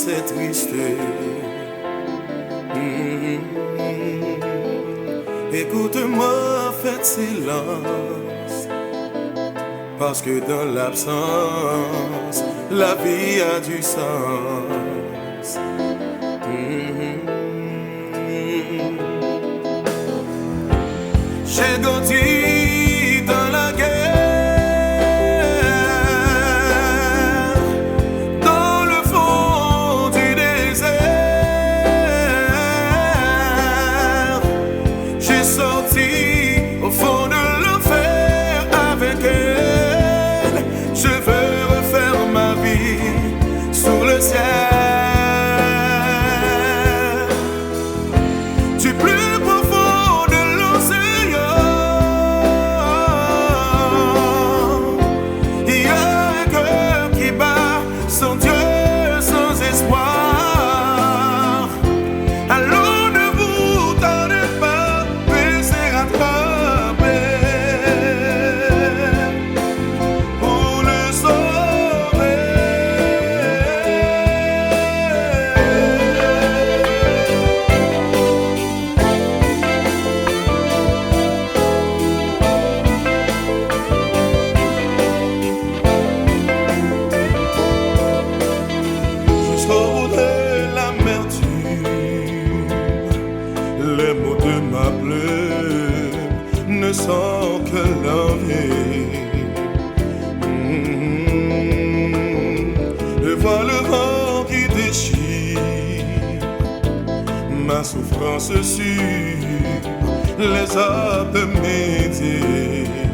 c'est triste. Écoute-moi, faites silence, parce que dans l'absence, la vie a du sens. J'ai grandi dans la guerre, dans le fond du désert. J'ai sorti au fond de l'enfer avec elle. Je veux refaire ma vie sous le ciel. Du plus profond de l'océan, il y a un cœur qui bat sans Dieu, sans espoir. Alors ne vous tardez pas, laissez rattraper pour le sauver. Jusqu'au bout de l'amertume, les mots de ma plume ne sont que l'envie. Je vois le vent qui déchire ma souffrance sur les arbres de mes dieux.